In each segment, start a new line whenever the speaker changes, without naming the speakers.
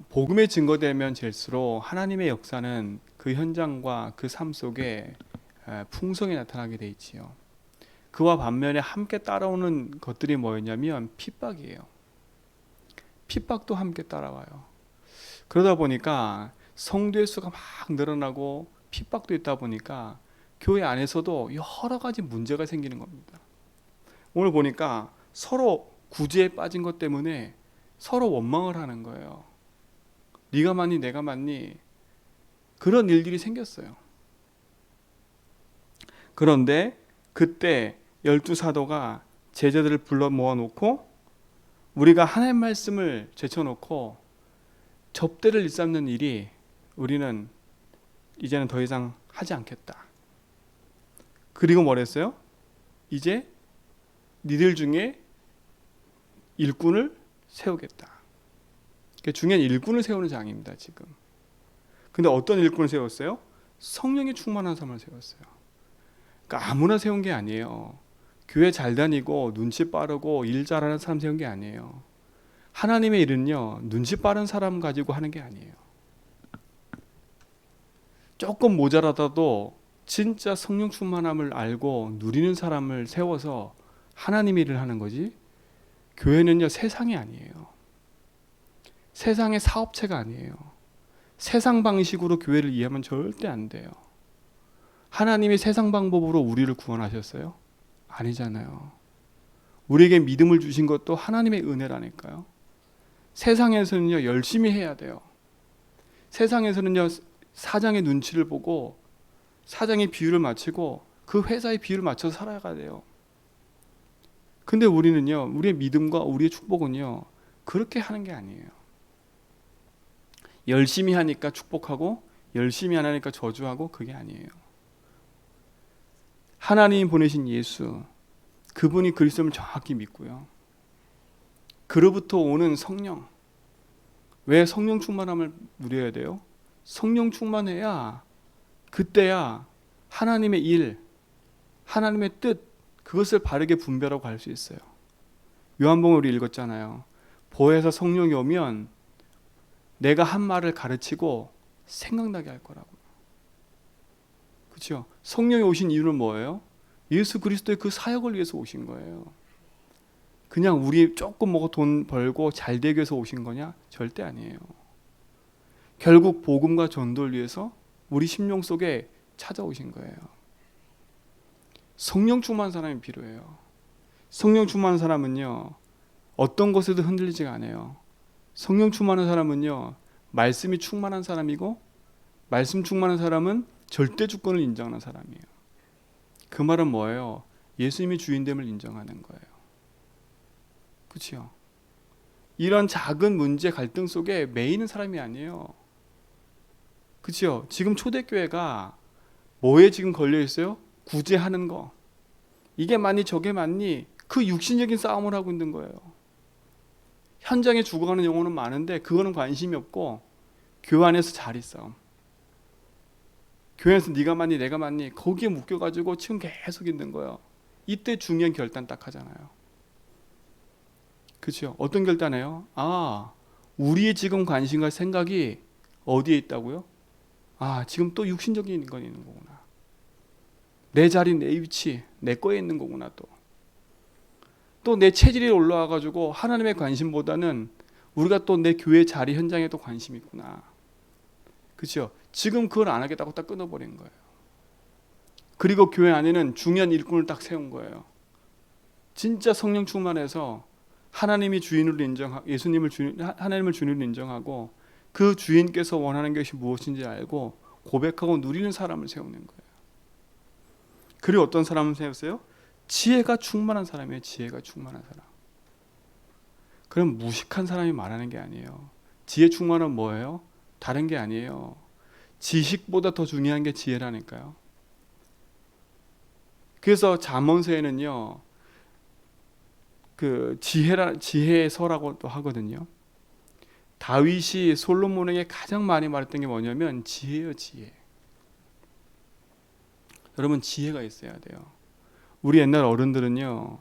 복음에 증거되면 될수록 하나님의 역사는 그 현장과 그 삶 속에 풍성히 나타나게 돼 있지요. 그와 반면에 함께 따라오는 것들이 뭐였냐면 핍박이에요. 핍박도 함께 따라와요. 그러다 보니까 성도의 수가 막 늘어나고 핍박도 있다 보니까 교회 안에서도 여러 가지 문제가 생기는 겁니다. 오늘 보니까 서로 구제에 빠진 것 때문에 서로 원망을 하는 거예요. 네가 맞니 내가 맞니, 그런 일들이 생겼어요. 그런데 그때 12사도가 제자들을 불러 모아놓고 우리가 하나님 말씀을 제쳐놓고 접대를 일삼는 일이 우리는 이제는 더 이상 하지 않겠다. 그리고 뭐랬어요? 이제 니들 중에 일꾼을 세우겠다. 중요한 일꾼을 세우는 장입니다 지금. 근데 어떤 일꾼을 세웠어요? 성령이 충만한 사람을 세웠어요. 그러니까 아무나 세운 게 아니에요. 교회 잘 다니고 눈치 빠르고 일 잘하는 사람 세운 게 아니에요. 하나님의 일은요, 눈치 빠른 사람 가지고 하는 게 아니에요. 조금 모자라다도 진짜 성령 충만함을 알고 누리는 사람을 세워서 하나님 일을 하는 거지, 교회는요 세상이 아니에요. 세상의 사업체가 아니에요. 세상 방식으로 교회를 이해하면 절대 안 돼요. 하나님이 세상 방법으로 우리를 구원하셨어요? 아니잖아요. 우리에게 믿음을 주신 것도 하나님의 은혜라니까요. 세상에서는요 열심히 해야 돼요. 세상에서는요 사장의 눈치를 보고 사장의 비율을 맞추고 그 회사의 비율을 맞춰서 살아가야 돼요. 근데 우리는요, 우리의 믿음과 우리의 축복은요 그렇게 하는 게 아니에요. 열심히 하니까 축복하고 열심히 안 하니까 저주하고, 그게 아니에요. 하나님 보내신 예수, 그분이 그리스도를 정확히 믿고요, 그로부터 오는 성령, 왜 성령 충만함을 누려야 돼요? 성령 충만해야 그때야 하나님의 일, 하나님의 뜻, 그것을 바르게 분별하고 갈 수 있어요. 요한복음 우리 읽었잖아요. 보혜사 성령이 오면 내가 한 말을 가르치고 생각나게 할 거라고요. 그렇죠? 성령이 오신 이유는 뭐예요? 예수 그리스도의 그 사역을 위해서 오신 거예요. 그냥 우리 조금 먹어 돈 벌고 잘 되기 위해서 오신 거냐? 절대 아니에요. 결국 복음과 전도를 위해서 우리 심령 속에 찾아오신 거예요. 성령 충만한 사람이 필요해요. 성령 충만한 사람은요 어떤 것에도 흔들리지가 않아요. 성령 충만한 사람은요 말씀이 충만한 사람이고, 말씀 충만한 사람은 절대 주권을 인정하는 사람이에요. 그 말은 뭐예요? 예수님이 주인됨을 인정하는 거예요. 그렇죠? 이런 작은 문제 갈등 속에 매이는 사람이 아니에요. 그렇죠? 지금 초대교회가 뭐에 지금 걸려 있어요? 구제하는 거. 이게 맞니 저게 맞니? 그 육신적인 싸움을 하고 있는 거예요. 현장에 죽어가는 영혼은 많은데 그거는 관심이 없고, 교회 안에서 자리 싸움. 교회에서 네가 맞니 내가 맞니 거기에 묶여가지고 지금 계속 있는 거예요. 이때 중요한 결단 딱 하잖아요. 그렇죠? 어떤 결단해요? 우리의 지금 관심과 생각이 어디에 있다고요? 지금 또 육신적인 건 있는 거구나. 내 자리, 내 위치, 내 거에 있는 거구나. 또 내 체질이 올라와가지고 하나님의 관심보다는 우리가 또 내 교회 자리 현장에 또 관심이 있구나. 그렇죠? 지금 그걸 안 하겠다고 딱 끊어버린 거예요. 그리고 교회 안에는 중요한 일꾼을 딱 세운 거예요. 진짜 성령 충만해서 하나님이 주인으로 예수님을 하나님을 주인으로 인정하고 그 주인께서 원하는 것이 무엇인지 알고 고백하고 누리는 사람을 세우는 거예요. 그리고 어떤 사람을 세웠어요? 지혜가 충만한 사람이에요. 지혜가 충만한 사람. 그럼 무식한 사람이 말하는 게 아니에요. 지혜 충만은 뭐예요? 다른 게 아니에요. 지식보다 더 중요한 게 지혜라니까요. 그래서 잠언서에는요, 그 지혜서라고도 하거든요. 다윗이 솔로몬에게 가장 많이 말했던 게 뭐냐면 지혜요, 지혜. 여러분, 지혜가 있어야 돼요. 우리 옛날 어른들은요,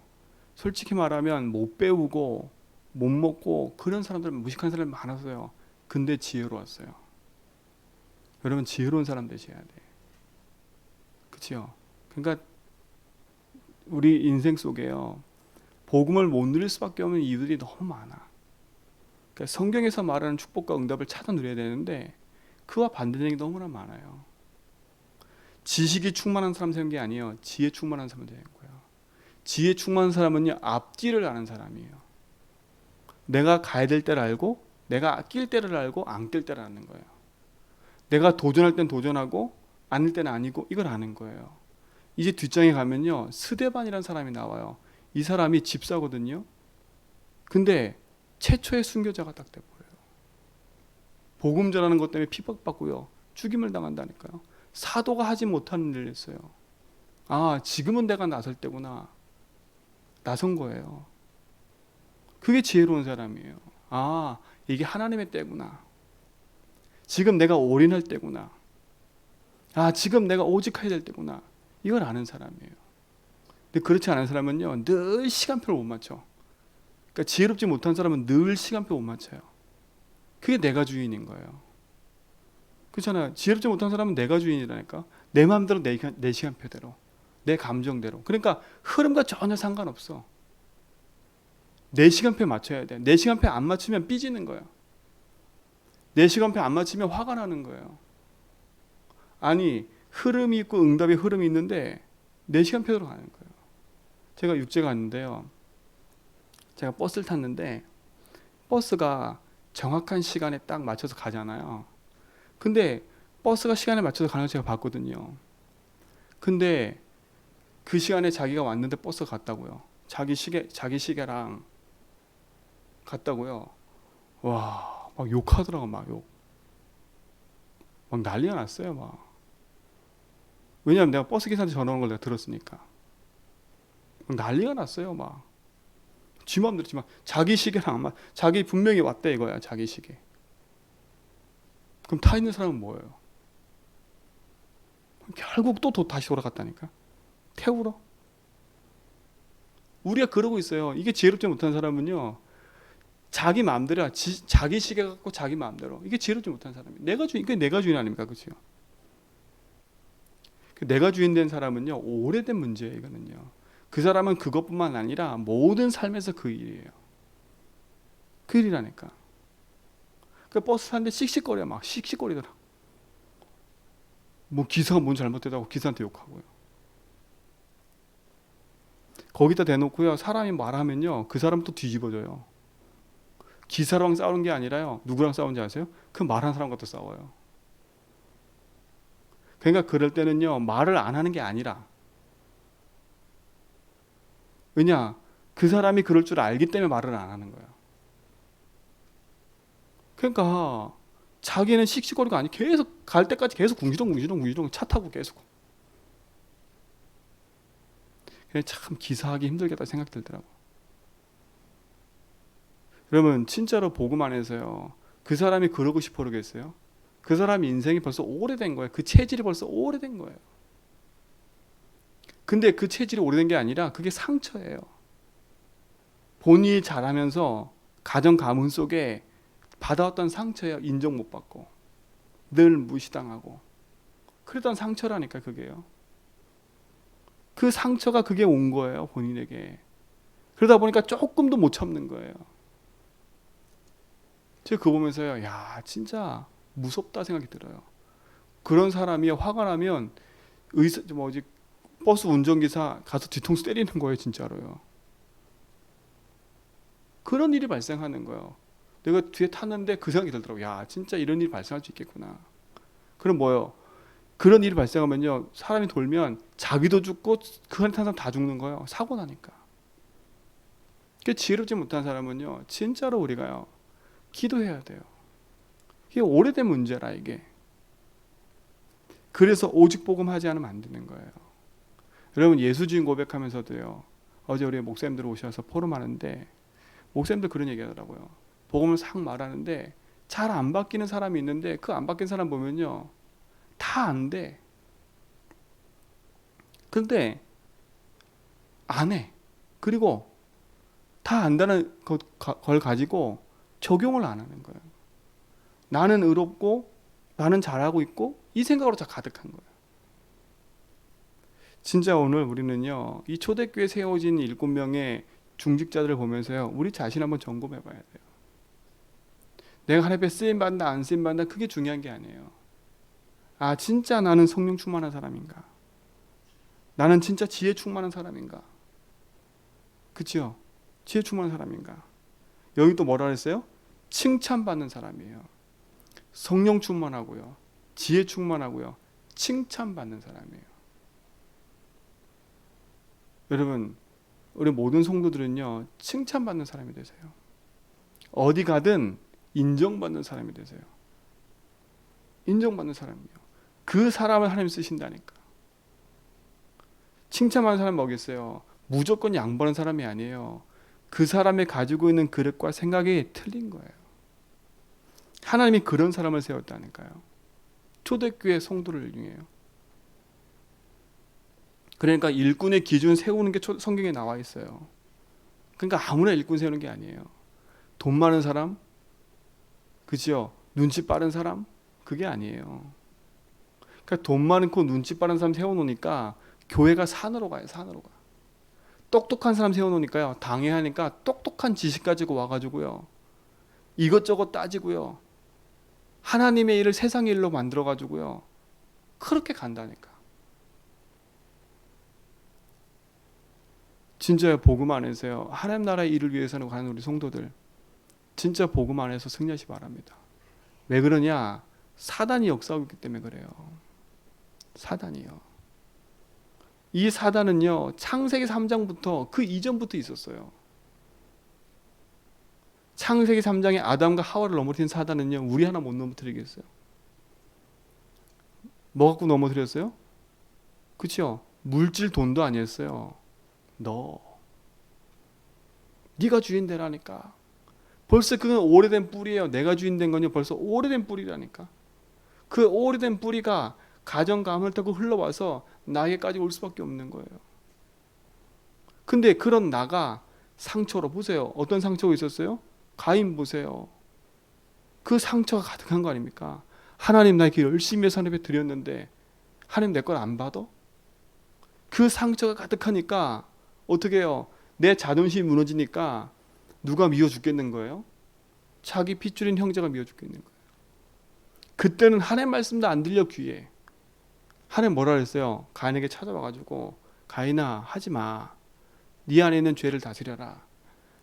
솔직히 말하면 못 배우고 못 먹고 그런 사람들, 무식한 사람이 많았어요. 근데 지혜로웠어요. 여러분 지혜로운 사람 되셔야 돼. 그렇죠? 그러니까 우리 인생 속에요. 복음을 못 누릴 수밖에 없는 이유들이 너무 많아. 그러니까 성경에서 말하는 축복과 응답을 찾아 누려야 되는데 그와 반대되는 게 너무나 많아요. 지식이 충만한 사람 되는 게 아니에요. 지혜 충만한 사람 되는 거예요. 지혜 충만한 사람은요, 앞뒤를 아는 사람이에요. 내가 가야 될 때를 알고 내가 낄 때를 알고 안 낄 때를 아는 거예요. 내가 도전할 땐 도전하고 아닐 때는 아니고 이걸 아는 거예요. 이제 뒷장에 가면요, 스데반이라는 사람이 나와요. 이 사람이 집사거든요. 근데 최초의 순교자가 딱 돼버려요. 복음 전하는 것 때문에 핍박받고요, 죽임을 당한다니까요. 사도가 하지 못하는 일을 했어요. 아, 지금은 내가 나설 때구나. 나선 거예요. 그게 지혜로운 사람이에요. 아, 이게 하나님의 때구나. 지금 내가 올인할 때구나. 아, 지금 내가 오직해야 될 때구나. 이걸 아는 사람이에요. 근데 그렇지 않은 사람은요, 늘 시간표를 못 맞춰. 그러니까 지혜롭지 못한 사람은 늘 시간표 못 맞춰요. 그게 내가 주인인 거예요. 그렇잖아요. 지혜롭지 못한 사람은 내가 주인이라니까. 내 마음대로 내 시간표대로, 내 감정대로. 그러니까 흐름과 전혀 상관없어. 내 시간표에 맞춰야 돼. 내 시간표에 안 맞추면 삐지는 거예요. 내 시간표에 안 맞추면 화가 나는 거예요. 아니, 흐름이 있고 응답의 흐름이 있는데 내 시간표대로 가는 거예요. 제가 육지에 갔는데요, 제가 버스를 탔는데 버스가 정확한 시간에 딱 맞춰서 가잖아요. 근데 버스가 시간에 맞춰서 가는 걸 제가 봤거든요. 근데 그 시간에 자기가 왔는데 버스가 갔다고요. 자기 시계랑 갔다고요. 와, 막 욕하더라고. 막 난리가 났어요. 막. 왜냐하면 내가 버스 기사한테 전화 온 걸 내가 들었으니까. 막 난리가 났어요. 막. 지 마음대로 지만 자기 시계랑 안 맞. 자기 분명히 왔대 이거야. 자기 시계. 그럼 타 있는 사람은 뭐예요? 결국 또 다시 돌아갔다니까. 태우러. 우리가 그러고 있어요. 이게 지혜롭지 못한 사람은요, 자기 마음대로, 자기 시계 갖고 자기 마음대로. 이게 지혜롭지 못한 사람이에요. 그게 내가 주인 아닙니까? 그렇죠? 내가 주인 된 사람은요, 오래된 문제예요. 이거는요. 그 사람은 그것뿐만 아니라 모든 삶에서 그 일이에요. 그 일이라니까. 그 버스 타는데 씩씩거려. 막 씩씩거리더라. 뭐 기사가 뭔 잘못되다고 기사한테 욕하고요. 거기다 대놓고요, 사람이 말하면요, 그 사람 또 뒤집어져요. 기사랑 싸우는 게 아니라요, 누구랑 싸우는지 아세요? 그 말한 사람과 또 싸워요. 그러니까 그럴 때는요, 말을 안 하는 게 아니라, 왜냐, 그 사람이 그럴 줄 알기 때문에 말을 안 하는 거예요. 그러니까 자기는 씩씩거리가 아니, 계속 갈 때까지 계속 궁시렁 차 타고 계속. 참 기사하기 힘들겠다 생각 들더라고. 여러분 진짜로 복음 안에서요, 그 사람이 그러고 싶어 그러겠어요? 그 사람 인생이 벌써 오래된 거예요. 그 체질이 벌써 오래된 거예요. 근데 그 체질이 오래된 게 아니라 그게 상처예요. 본인이 자라면서 가정 가문 속에 받아왔던 상처예요. 인정 못 받고 늘 무시당하고 그랬던 상처라니까. 그게요. 그 상처가 그게 온 거예요. 본인에게. 그러다 보니까 조금도 못 참는 거예요. 제가 그거 보면서요, 야 진짜 무섭다 생각이 들어요. 그런 사람이 화가 나면 버스 운전기사 가서 뒤통수 때리는 거예요. 진짜로요. 그런 일이 발생하는 거예요. 내가 뒤에 탔는데 그 생각이 들더라고요. 야 진짜 이런 일이 발생할 수 있겠구나. 그럼 뭐예요? 그런 일이 발생하면요, 사람이 돌면 자기도 죽고 그 안에 탄 사람 다 죽는 거예요. 사고 나니까. 그 지혜롭지 못한 사람은요, 진짜로 우리가요, 기도해야 돼요. 이게 오래된 문제라 이게. 그래서 오직 복음 하지 않으면 안 되는 거예요. 여러분 예수 주인 고백하면서도요, 어제 우리 목사님들 오셔서 포럼하는데 목사님들 그런 얘기 하더라고요. 복음을 싹 말하는데 잘 안 바뀌는 사람이 있는데 그 안 바뀐 사람 보면요, 다 안 돼. 근데 안 해. 그리고 다 안다는 걸 가지고 적용을 안 하는 거예요. 나는 의롭고 나는 잘하고 있고 이 생각으로 다 가득한 거예요. 진짜 오늘 우리는요, 이 초대교회에 세워진 7명의 중직자들을 보면서요, 우리 자신 한번 점검해 봐야 돼요. 내가 하나님 앞에 쓰임 받는다 안 쓰임 받는다 그게 중요한 게 아니에요. 아, 진짜 나는 성령 충만한 사람인가? 나는 진짜 지혜 충만한 사람인가? 그치요? 지혜 충만한 사람인가? 여기 또 뭐라 그랬어요? 칭찬받는 사람이에요. 성령 충만하고요, 지혜 충만하고요, 칭찬받는 사람이에요. 여러분, 우리 모든 성도들은요, 칭찬받는 사람이 되세요. 어디 가든 인정받는 사람이 되세요. 인정받는 사람이요. 그 사람을 하나님 쓰신다니까. 칭찬하는 사람 뭐겠어요? 무조건 양보하는 사람이 아니에요. 그 사람이 가지고 있는 그릇과 생각이 틀린 거예요. 하나님이 그런 사람을 세웠다니까요. 초대교회 성도를 중에요. 그러니까 일꾼의 기준 세우는 게 성경에 나와 있어요. 그러니까 아무나 일꾼 세우는 게 아니에요. 돈 많은 사람, 그죠? 눈치 빠른 사람, 그게 아니에요. 그러니까 돈 많고 눈치 빠른 사람 세워놓으니까 교회가 산으로 가요. 산으로 가. 똑똑한 사람 세워놓으니까요, 당회하니까 똑똑한 지식 가지고 와가지고요, 이것저것 따지고요, 하나님의 일을 세상의 일로 만들어가지고요, 그렇게 간다니까. 진짜 복음 안에서요, 하나님 나라의 일을 위해서는 가는 우리 성도들, 진짜 복음 안에서 승리하시 바랍니다. 왜 그러냐? 사단이 역사하고 있기 때문에 그래요. 사단이요. 이 사단은요, 창세기 3장부터 그 이전부터 있었어요. 창세기 3장에 아담과 하와를 넘어뜨린 사단은요, 우리 하나 못 넘어뜨리겠어요. 뭐 갖고 넘어뜨렸어요? 그렇죠? 물질 돈도 아니었어요. 네가 주인 되라니까. 벌써 그건 오래된 뿌리예요. 내가 주인 된 건요, 벌써 오래된 뿌리라니까. 그 오래된 뿌리가 가정 가문을 타고 흘러와서 나에게까지 올 수밖에 없는 거예요. 근데 그런 나가 상처로, 보세요. 어떤 상처가 있었어요? 가인 보세요. 그 상처가 가득한 거 아닙니까? 하나님 나 이렇게 열심히 해서 하나님 앞에 드렸는데 하나님 내 걸 안 받아? 그 상처가 가득하니까 어떻게 해요? 내 자존심이 무너지니까 누가 미워 죽겠는 거예요? 자기 핏줄인 형제가 미워 죽겠는 거예요. 그때는 하나님 말씀도 안 들려 귀에. 하나님 뭐라 그랬어요? 가인에게 찾아와가지고, 가인아 하지마, 네 안에 있는 죄를 다스려라.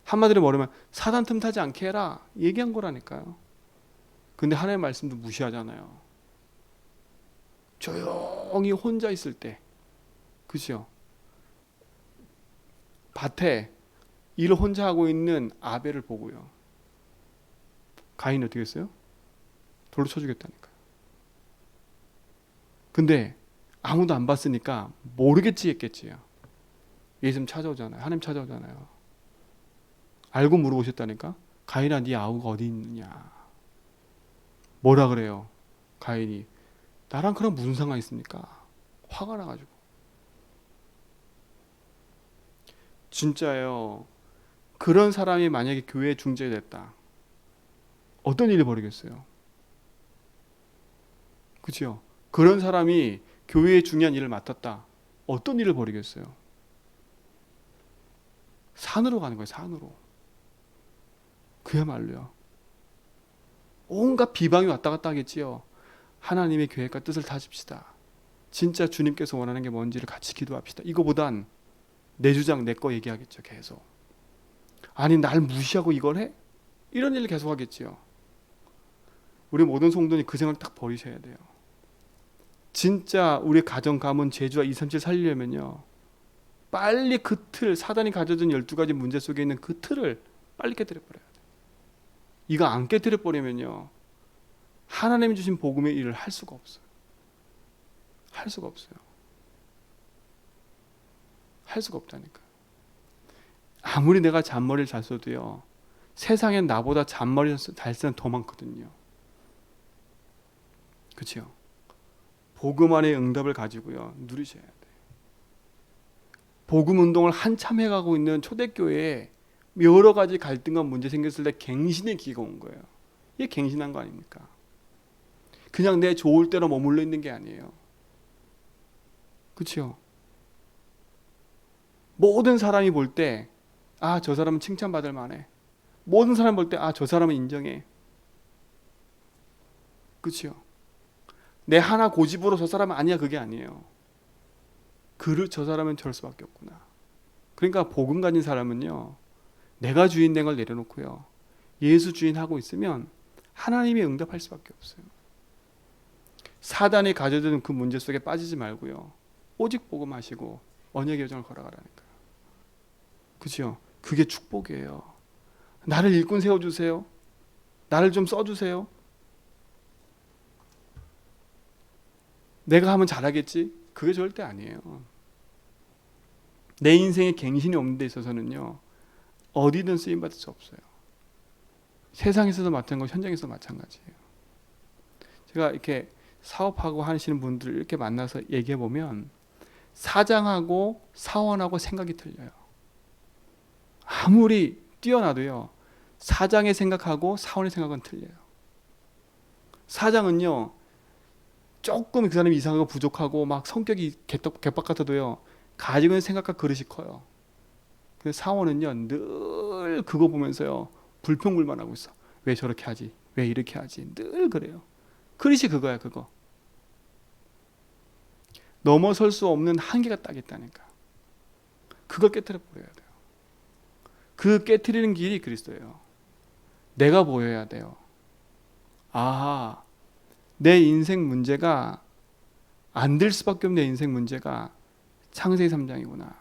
한마디로 뭐라면 사단 틈타지 않게 해라, 얘기한 거라니까요. 근데 하나님의 말씀도 무시하잖아요. 조용히 혼자 있을 때, 그죠? 밭에 일을 혼자 하고 있는 아벨을 보고요, 가인이 어떻게 했어요? 돌로 쳐주겠다니까요. 근데 아무도 안 봤으니까 모르겠지 했겠지요. 예수님 찾아오잖아요. 하나님 찾아오잖아요. 알고 물어보셨다니까. 가인아, 네 아우가 어디 있느냐. 뭐라 그래요? 가인이, 나랑 그럼 무슨 상관 있습니까? 화가 나가지고. 진짜예요. 그런 사람이 만약에 교회에 중재됐다, 어떤 일이 벌이겠어요? 그렇죠? 그런 사람이 교회의 중요한 일을 맡았다, 어떤 일을 벌이겠어요? 산으로 가는 거예요. 산으로. 그야말로요, 온갖 비방이 왔다 갔다 하겠지요. 하나님의 계획과 뜻을 다집시다. 진짜 주님께서 원하는 게 뭔지를 같이 기도합시다. 이거보단 내 주장 내 거 얘기하겠죠. 계속. 아니 날 무시하고 이걸 해? 이런 일을 계속 하겠지요. 우리 모든 성도님 그 생각 딱 버리셔야 돼요. 진짜 우리 가정 가문 재주와 237 살리려면요, 빨리 그 틀, 사단이 가져준 12가지 문제 속에 있는 그 틀을 빨리 깨뜨려버려야 돼요. 이거 안 깨뜨려버리면요, 하나님이 주신 복음의 일을 할 수가 없어요. 할 수가 없어요. 할 수가 없다니까요. 아무리 내가 잔머리를 잘 써도요, 세상엔 나보다 잔머리 잘 쓰는 더 많거든요. 그렇죠? 복음 안의 응답을 가지고요, 누리셔야 돼요. 복음 운동을 한참 해가고 있는 초대교회에 여러 가지 갈등과 문제 생겼을 때 갱신의 기가 온 거예요. 이게 갱신한 거 아닙니까? 그냥 내 좋을 대로 머물러 있는 게 아니에요. 그렇죠? 모든 사람이 볼 때 아, 저 사람은 칭찬받을 만해. 모든 사람 볼 때 아, 저 사람은 인정해. 그렇죠? 내 하나 고집으로 저 사람은 아니야, 그게 아니에요. 저 사람은 저럴 수밖에 없구나. 그러니까 복음 가진 사람은요, 내가 주인 된 걸 내려놓고요, 예수 주인 하고 있으면 하나님이 응답할 수밖에 없어요. 사단이 가져든 그 문제 속에 빠지지 말고요, 오직 복음하시고 언약의 여정을 걸어가라니까요. 그죠? 그게 축복이에요. 나를 일꾼 세워주세요. 나를 좀 써주세요. 내가 하면 잘하겠지? 그게 절대 아니에요. 내 인생에 갱신이 없는 데 있어서는요, 어디든 쓰임받을 수 없어요. 세상에서도 마찬가지고 현장에서도 마찬가지예요. 제가 이렇게 사업하고 하시는 분들 이렇게 만나서 얘기해 보면 사장하고 사원하고 생각이 틀려요. 아무리 뛰어나도요, 사장의 생각하고 사원의 생각은 틀려요. 사장은요, 조금 그 사람이 이상하고 부족하고 막 성격이 개빡 같아도요, 가지고 있는 생각과 그릇이 커요. 근데 사원은요, 늘 그거 보면서요, 불평불만하고 있어. 왜 저렇게 하지? 왜 이렇게 하지? 늘 그래요. 그릇이 그거야, 그거. 넘어설 수 없는 한계가 딱 있다니까. 그걸 깨트려 버려야 돼요. 그 깨트리는 길이 그리스도예요. 내가 보여야 돼요. 아, 내 인생 문제가 안 될 수밖에 없는 내 인생 문제가 창세기 3장이구나.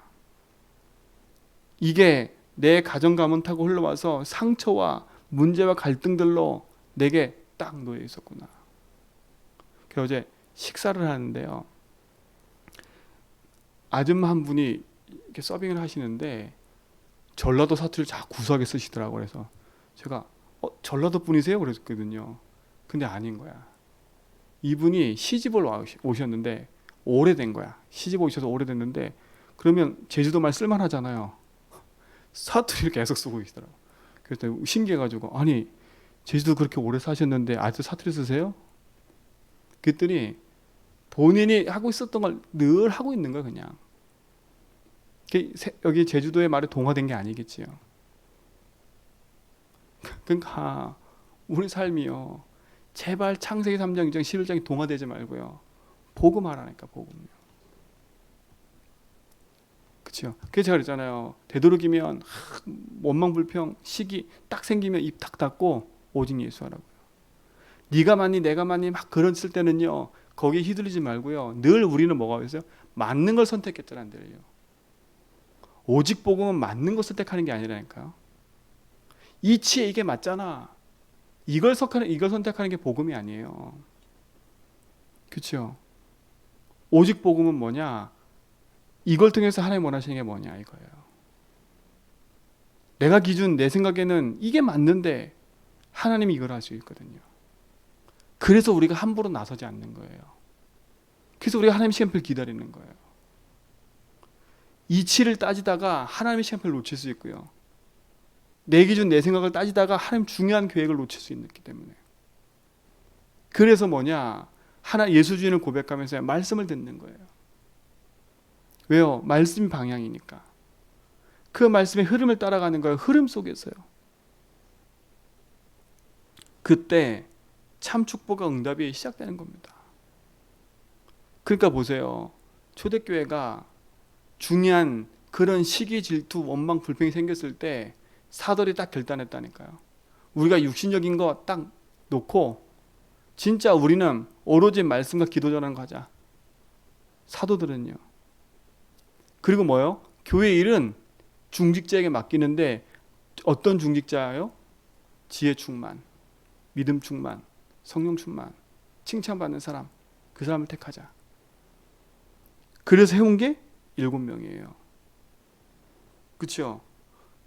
이게 내 가정 가문 타고 흘러와서 상처와 문제와 갈등들로 내게 딱 놓여 있었구나. 어제 식사를 하는데요, 아줌마 한 분이 이렇게 서빙을 하시는데 전라도 사투리를 자꾸 구수하게 쓰시더라고요. 그래서 제가 전라도 분이세요? 그랬거든요. 근데 아닌 거야. 이분이 시집을 오셨는데 오래된 거야. 시집 오셔서 오래됐는데, 그러면 제주도 말 쓸만하잖아요. 사투리를 계속 쓰고 계시더라고. 그래서 신기해가지고, 아니 제주도 그렇게 오래 사셨는데 아직도 사투리 쓰세요? 그랬더니 본인이 하고 있었던 걸 늘 하고 있는 거야, 그냥. 여기 제주도의 말이 동화된 게 아니겠지요. 그러니까 우리 삶이요, 제발 창세기 3장, 2장, 11장이 동화되지 말고요, 복음하라니까, 복음요. 그렇죠? 그래서 제가 그랬잖아요. 되도록이면 원망불평, 시기 딱 생기면 입 탁 닫고 오직 예수 하라고요. 네가 맞니 내가 맞니 막 그랬을 때는요, 거기에 휘둘리지 말고요, 늘 우리는 뭐가 있어요? 맞는 걸 선택했잖아요. 늘요. 오직 복음은 맞는 걸 선택하는 게 아니라니까요. 이치에 이게 맞잖아, 이걸 선택하는 게 복음이 아니에요. 그렇죠? 오직 복음은 뭐냐? 이걸 통해서 하나님 원하시는 게 뭐냐, 이거예요. 내가 기준, 내 생각에는 이게 맞는데 하나님이 이걸 할 수 있거든요. 그래서 우리가 함부로 나서지 않는 거예요. 그래서 우리가 하나님 시간표를 기다리는 거예요. 이치를 따지다가 하나님의 시간표를 놓칠 수 있고요, 내 기준, 내 생각을 따지다가 하나님 중요한 계획을 놓칠 수 있기 때문에. 그래서 뭐냐, 예수 주인을 고백하면서 말씀을 듣는 거예요. 왜요? 말씀이 방향이니까. 그 말씀의 흐름을 따라가는 거예요. 흐름 속에서요. 그때 참 축복과 응답이 시작되는 겁니다. 그러니까 보세요, 초대교회가 중요한 그런 시기, 질투, 원망, 불평이 생겼을 때 사도들이 딱 결단했다니까요. 우리가 육신적인 거 딱 놓고 진짜 우리는 오로지 말씀과 기도 전하는 거 하자. 사도들은요. 그리고 뭐요? 교회 일은 중직자에게 맡기는데, 어떤 중직자예요? 지혜 충만, 믿음 충만, 성령 충만, 칭찬받는 사람, 그 사람을 택하자. 그래서 해온 게 7명이에요. 그렇죠?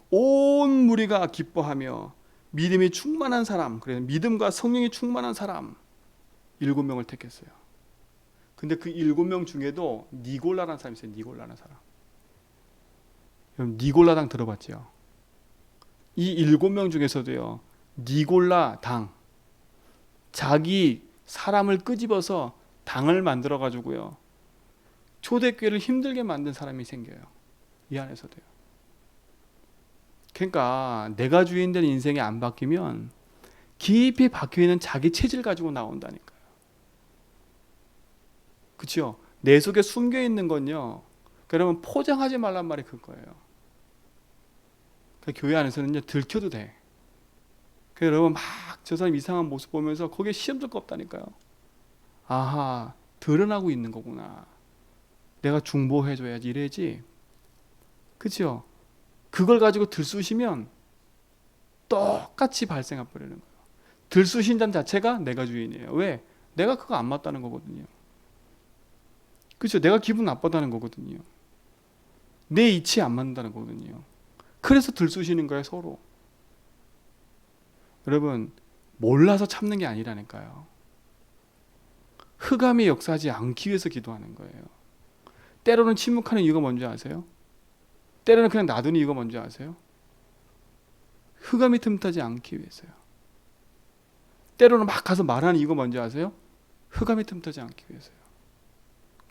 온 무리가 기뻐하며 믿음이 충만한 사람, 그래서 믿음과 성령이 충만한 사람 7명을 택했어요. 근데 그 7명 중에도 니골라라는 사람이 있어요. 니골라라는 사람. 여러분 니골라당 들어봤죠? 이 7명 중에서도요, 니골라 당, 자기 사람을 끄집어서 당을 만들어 가지고요. 초대교회를 힘들게 만든 사람이 생겨요. 이 안에서도요. 그러니까 내가 주인 된 인생이 안 바뀌면 깊이 박혀있는 자기 체질 가지고 나온다니까요. 그렇죠? 내 속에 숨겨있는 건요. 그러면 포장하지 말란 말이 그거예요. 그러니까 교회 안에서는요. 들켜도 돼. 그래서 여러분 막 저 사람 이상한 모습 보면서 거기에 시험 들 거 없다니까요. 아하, 드러나고 있는 거구나. 내가 중보해줘야지 이래야지. 그렇죠? 그걸 가지고 들쑤시면 똑같이 발생해 버리는 거예요. 들쑤신다는 자체가 내가 주인이에요. 왜? 내가 그거 안 맞다는 거거든요. 그렇죠? 내가 기분 나쁘다는 거거든요. 내 이치에 안 맞는다는 거거든요. 그래서 들쑤시는 거예요, 서로. 여러분, 몰라서 참는 게 아니라니까요. 흑암이 역사하지 않기 위해서 기도하는 거예요. 때로는 침묵하는 이유가 뭔지 아세요? 때로는 그냥 놔두는 이유가 뭔지 아세요? 흑암이 틈타지 않기 위해서요. 때로는 막 가서 말하는 이유가 뭔지 아세요? 흑암이 틈타지 않기 위해서요.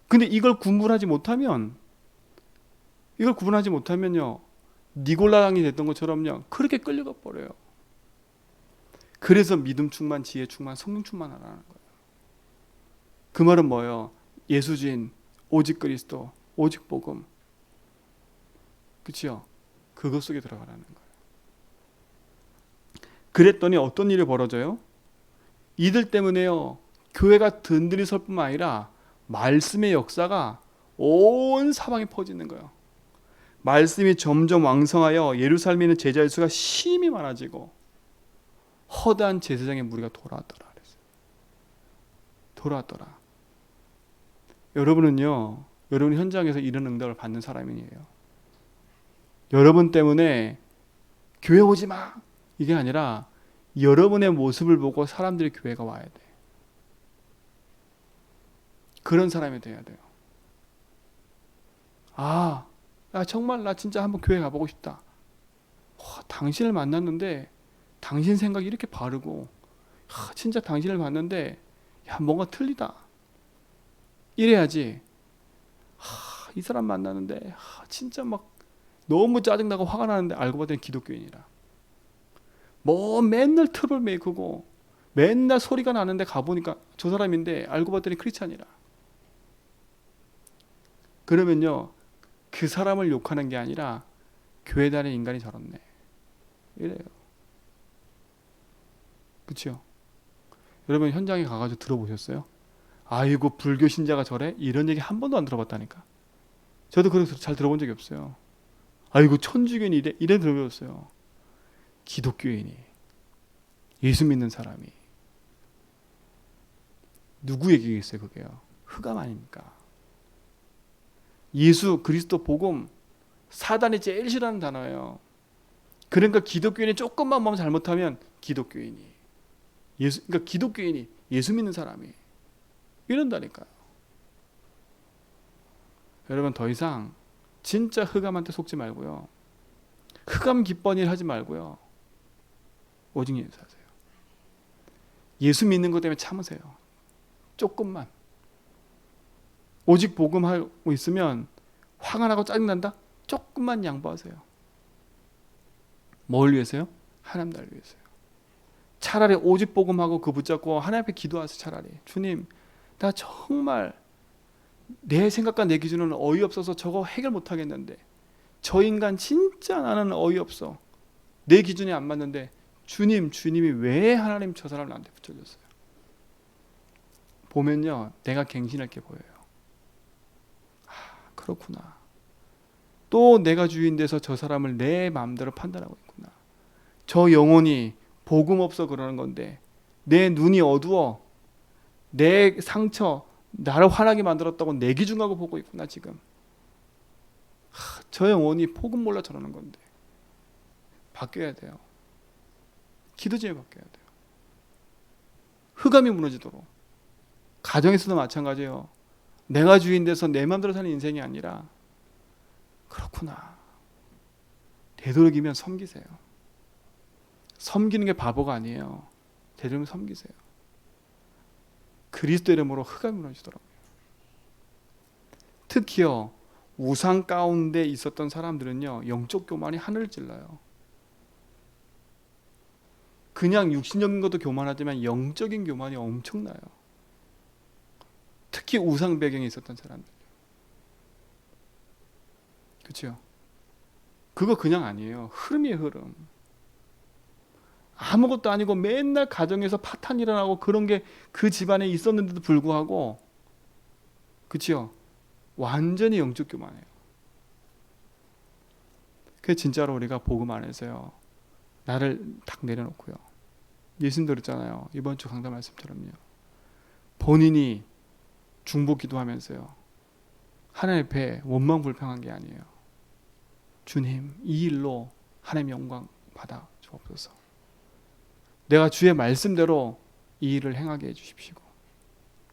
근데 이걸 구분하지 못하면요. 니골라 왕이 됐던 것처럼요. 그렇게 끌려가 버려요. 그래서 믿음 충만, 지혜 충만, 성령 충만하라는 거예요. 그 말은 뭐예요? 예수진, 오직 그리스도, 오직 복음. 그렇죠? 그것 속에 들어가라는 거예요. 그랬더니 어떤 일이 벌어져요? 이들 때문에요. 교회가 든든히 설 뿐만 아니라 말씀의 역사가 온 사방에 퍼지는 거예요. 말씀이 점점 왕성하여 예루살렘에 있는 제자의 수가 심히 많아지고 허다한 제사장의 무리가 돌아왔더라 그랬어요. 돌아왔더라. 여러분은요. 여러분 현장에서 이런 응답을 받는 사람이에요. 여러분 때문에 교회 오지 마. 이게 아니라 여러분의 모습을 보고 사람들이 교회가 와야 돼. 그런 사람이 돼야 돼요. 아, 정말 나 진짜 한번 교회 가보고 싶다. 당신을 만났는데 당신 생각이 이렇게 바르고 진짜 당신을 봤는데 뭔가 틀리다. 이래야지. 이 사람 만나는데 진짜 막 너무 짜증나고 화가 나는데 알고 봤더니 기독교인이라. 뭐 맨날 트러블 메이커고 맨날 소리가 나는데 가보니까 저 사람인데 알고 봤더니 크리스찬이라. 그러면요. 그 사람을 욕하는 게 아니라 교회 다니는 인간이 저렇네. 이래요. 그렇죠? 여러분 현장에 가가지고 들어보셨어요? 아이고 불교 신자가 저래? 이런 얘기 한 번도 안 들어봤다니까. 저도 그래서 잘 들어본 적이 없어요. 아이고 천주교인이 이래 들어봤어요. 기독교인이, 예수 믿는 사람이 누구 얘기겠어요 그게요? 흑암 아닙니까? 예수 그리스도 복음 사단이 제일 싫어하는 단어예요. 그러니까 기독교인이 조금만 뭐 잘못하면 기독교인이 그러니까 기독교인이 예수 믿는 사람이 이런다니까요. 여러분 더 이상 진짜 흑암한테 속지 말고요. 흑암 기뻐한 일 하지 말고요. 오직 예수 하세요. 예수 믿는 것 때문에 참으세요. 조금만. 오직 복음하고 있으면 화가 나고 짜증난다? 조금만 양보하세요. 뭘 위해서요? 하나님 나라를 위해서요. 차라리 오직 복음하고 그 붙잡고 하나님 앞에 기도하세요. 차라리 주님 나 정말 내 생각과 내 기준은 어이없어서 저거 해결 못하겠는데 저 인간 진짜 나는 어이없어. 내 기준이 안 맞는데 주님이 왜 하나님 저 사람을 나한테 붙여줬어요? 보면요 내가 갱신할 게 보여요. 그렇구나. 또 내가 주인 돼서 저 사람을 내 마음대로 판단하고 있구나. 저 영혼이 복음 없어 그러는 건데 내 눈이 어두워 내 상처 나를 화나게 만들었다고 내 기준하고 보고 있구나 지금. 저 영혼이 복음 몰라 저러는 건데 바뀌어야 돼요. 기도 제에 바뀌어야 돼요. 흑암이 무너지도록. 가정에서도 마찬가지예요. 내가 주인 돼서 내 마음대로 사는 인생이 아니라 그렇구나. 되도록이면 섬기세요. 섬기는 게 바보가 아니에요. 되도록이면 섬기세요. 그리스도 이름으로 흑암이 무너지더라고요. 특히요 우상 가운데 있었던 사람들은요 영적 교만이 하늘을 찔러요. 그냥 육신적인 것도 교만하지만 영적인 교만이 엄청나요. 특히 우상 배경에 있었던 사람들. 그렇죠? 그거 그냥 아니에요. 흐름이에요, 흐름. 아무것도 아니고 맨날 가정에서 파탄 일어나고 그런 게 그 집안에 있었는데도 불구하고, 그렇죠? 완전히 영적 교만해요. 그 진짜로 우리가 복음 안에서요, 나를 딱 내려놓고요. 예수님도 그랬잖아요. 이번 주 강단 말씀처럼요. 본인이 중보 기도하면서요. 하나님 앞에 원망 불평한 게 아니에요. 주님, 이 일로 하나님 영광 받아 주옵소서. 내가 주의 말씀대로 이 일을 행하게 해주십시오.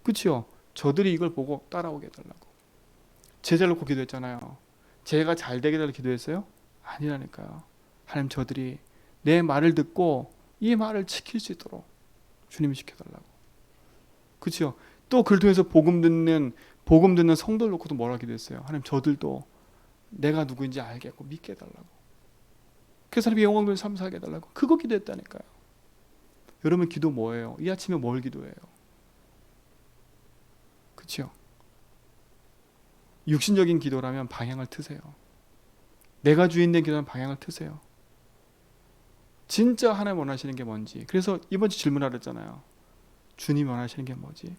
그렇죠? 저들이 이걸 보고 따라오게 해달라고. 제자를 놓고 기도했잖아요. 제가 잘 되게 해달라고 기도했어요? 아니라니까요. 하나님 저들이 내 말을 듣고 이 말을 지킬 수 있도록 주님이 지켜달라고. 그렇죠? 또 그를 통해서 복음 듣는 성도를 놓고도 뭐라 기도했어요? 하나님 저들도 내가 누구인지 알겠고 믿게 해달라고. 그 사람이 영광을 삶 살게 해달라고. 그거 기도했다니까요. 여러분 기도 뭐예요? 이 아침에 뭘 기도해요? 그렇죠? 육신적인 기도라면 방향을 트세요. 내가 주인된 기도는 방향을 트세요. 진짜 하나님 원하시는 게 뭔지. 그래서 이번 주 질문하라 했잖아요. 주님 원하시는 게 뭐지?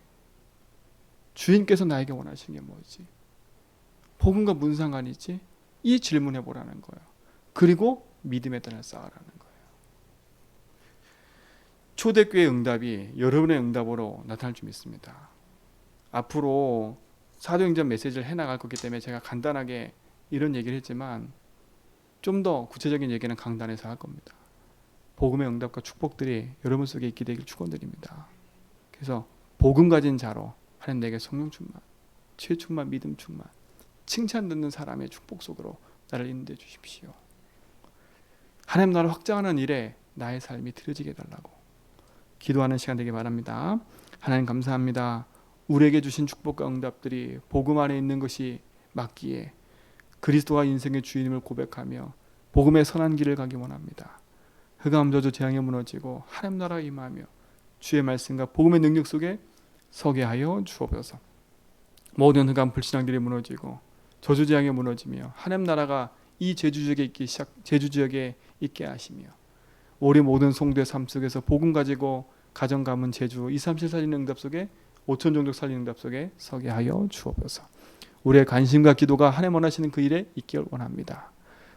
주인께서 나에게 원하시는 게 뭐지? 복음과 무슨 상관이 있지? 이 질문해 보라는 거예요. 그리고 믿음의 땅을 쌓으라는 거예요. 초대교회 응답이 여러분의 응답으로 나타날 줄 믿습니다. 앞으로 사도행전 메시지를 해나갈 거기 때문에 제가 간단하게 이런 얘기를 했지만 좀 더 구체적인 얘기는 강단에서 할 겁니다. 복음의 응답과 축복들이 여러분 속에 있게 되길 축원드립니다. 그래서 복음 가진 자로 하나님 내게 성령 충만, 치유 충만, 믿음 충만, 칭찬 듣는 사람의 축복 속으로 나를 인도해 주십시오. 하나님 나라를 확장하는 일에 나의 삶이 드려지게 해달라고 기도하는 시간 되길 바랍니다. 하나님 감사합니다. 우리에게 주신 축복과 응답들이 복음 안에 있는 것이 맞기에 그리스도와 인생의 주인임을 고백하며 복음의 선한 길을 가기 원합니다. 흑암 저주 재앙에 무너지고 하나님 나라에 임하며 주의 말씀과 복음의 능력 속에 서게 하여 주옵소서. 모든 흑암 불신앙들이 무너지고 저주 재앙에 무너지며 하나님 나라가 이 제주 지역에 있게 하시며 우리 모든 성도의 삶 속에서 복음 가지고 가정 가문 제주 237 살리는 응답 속에 5천 종족 살리는 응답 속에 서게 하여 주옵소서. 우리의 관심과 기도가 하나님 원하시는 그 일에 있기를 원합니다.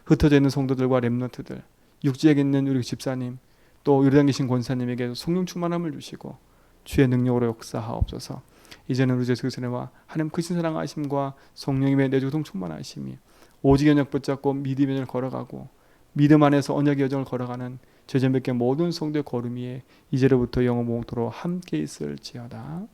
흩어져 있는 성도들과 렘넌트들, 육지에 있는 우리 집사님, 또 유리당 계신 권사님에게 성령 충만함을 주시고 주의 능력으로 역사하옵소서. 이제는 우리 예수 그리스도와 하나님 크신 사랑하심과 성령님의 내주동 충만하심이 오직 언약 붙잡고 믿음의 여정을 걸어가고 믿음 안에서 언약의 여정을 걸어가는 죄전백계 모든 성도의 걸음 위에 이제로부터 영원토록 함께 있을지어다.